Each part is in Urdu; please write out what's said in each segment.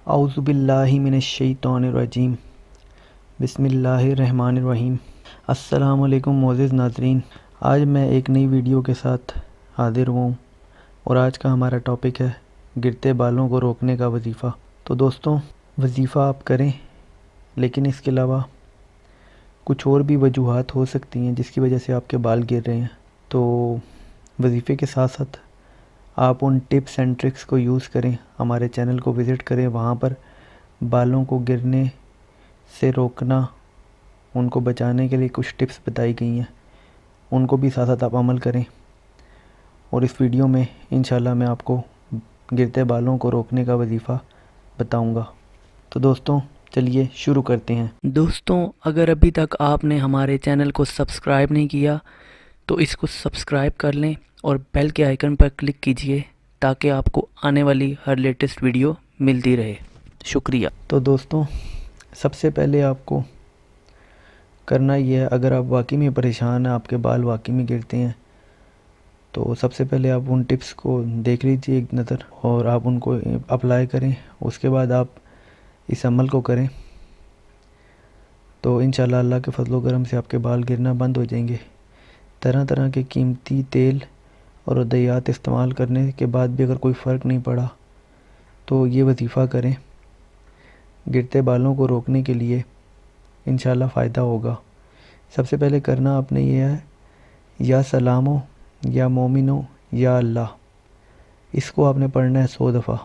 اعوذ باللہ من الشیطان الرجیم، بسم اللہ الرحمن الرحیم۔ السلام علیکم معزز ناظرین، آج میں ایک نئی ویڈیو کے ساتھ حاضر ہوں اور آج کا ہمارا ٹاپک ہے گرتے بالوں کو روکنے کا وظیفہ۔ تو دوستوں، وظیفہ آپ کریں، لیکن اس کے علاوہ کچھ اور بھی وجوہات ہو سکتی ہیں جس کی وجہ سے آپ کے بال گر رہے ہیں۔ تو وظیفے کے ساتھ ساتھ آپ ان ٹپس اینڈ ٹرکس کو یوز کریں، ہمارے چینل کو وزٹ کریں، وہاں پر بالوں کو گرنے سے روکنا، ان کو بچانے کے لیے کچھ ٹپس بتائی گئی ہیں، ان کو بھی ساتھ ساتھ آپ عمل کریں۔ اور اس ویڈیو میں انشاءاللہ میں آپ کو گرتے بالوں کو روکنے کا وظیفہ بتاؤں گا۔ تو دوستوں چلیے شروع کرتے ہیں۔ دوستوں، اگر ابھی تک آپ نے ہمارے چینل کو سبسکرائب نہیں کیا تو اس کو سبسکرائب کر لیں اور بیل کے آئیکن پر کلک کیجئے تاکہ آپ کو آنے والی ہر لیٹسٹ ویڈیو ملتی رہے۔ شکریہ۔ تو دوستوں، سب سے پہلے آپ کو کرنا یہ ہے، اگر آپ واقعی میں پریشان ہیں، آپ کے بال واقعی میں گرتے ہیں، تو سب سے پہلے آپ ان ٹپس کو دیکھ لیجئے ایک نظر اور آپ ان کو اپلائی کریں۔ اس کے بعد آپ اس عمل کو کریں تو انشاءاللہ اللہ کے فضل و کرم سے آپ کے بال گرنا بند ہو جائیں گے۔ طرح طرح کے قیمتی تیل اور ادویات استعمال کرنے کے بعد بھی اگر کوئی فرق نہیں پڑا تو یہ وظیفہ کریں، گرتے بالوں کو روکنے کے لیے انشاءاللہ فائدہ ہوگا۔ سب سے پہلے کرنا آپ نے یہ ہے، یا سلامو یا مومنو یا اللہ، اس کو آپ نے پڑھنا ہے 100 دفعہ۔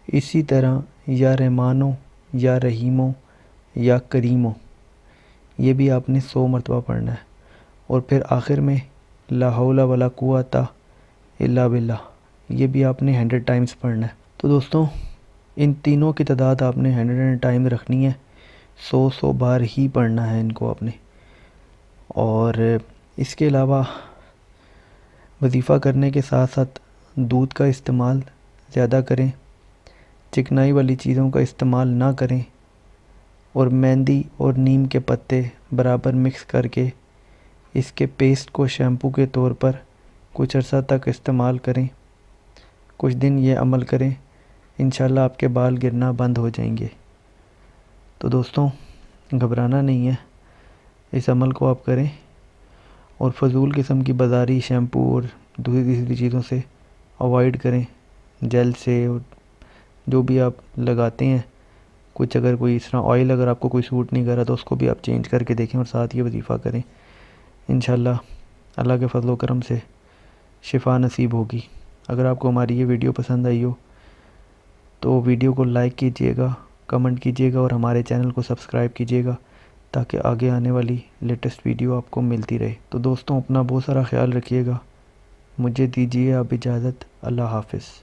اسی طرح یا رحمانو یا رحیمو یا کریمو، یہ بھی آپ نے 100 مرتبہ پڑھنا ہے۔ اور پھر آخر میں لا حول ولا قوۃ الا باللہ، یہ بھی آپ نے 100 ٹائمز پڑھنا ہے۔ تو دوستوں، ان تینوں کی تعداد آپ نے 100 ٹائم رکھنی ہے، 100 بار ہی پڑھنا ہے ان کو آپ نے۔ اور اس کے علاوہ وظیفہ کرنے کے ساتھ ساتھ دودھ کا استعمال زیادہ کریں، چکنائی والی چیزوں کا استعمال نہ کریں، اور مہندی اور نیم کے پتے برابر مکس کر کے اس کے پیسٹ کو شیمپو کے طور پر کچھ عرصہ تک استعمال کریں۔ کچھ دن یہ عمل کریں، انشاءاللہ آپ کے بال گرنا بند ہو جائیں گے۔ تو دوستوں، گھبرانا نہیں ہے، اس عمل کو آپ کریں اور فضول قسم کی بازاری شیمپو اور دوسری چیزوں سے اوائڈ کریں، جیل سے اور جو بھی آپ لگاتے ہیں۔ کچھ اگر کوئی اس طرح آئل اگر آپ کو کوئی سوٹ نہیں کر رہا تو اس کو بھی آپ چینج کر کے دیکھیں اور ساتھ یہ وظیفہ کریں، انشاءاللہ اللہ کے فضل و کرم سے شفا نصیب ہوگی۔ اگر آپ کو ہماری یہ ویڈیو پسند آئی ہو تو ویڈیو کو لائک کیجئے گا، کمنٹ کیجئے گا اور ہمارے چینل کو سبسکرائب کیجئے گا تاکہ آگے آنے والی لیٹسٹ ویڈیو آپ کو ملتی رہے۔ تو دوستوں، اپنا بہت سارا خیال رکھیے گا، مجھے دیجیے آپ اجازت، اللہ حافظ۔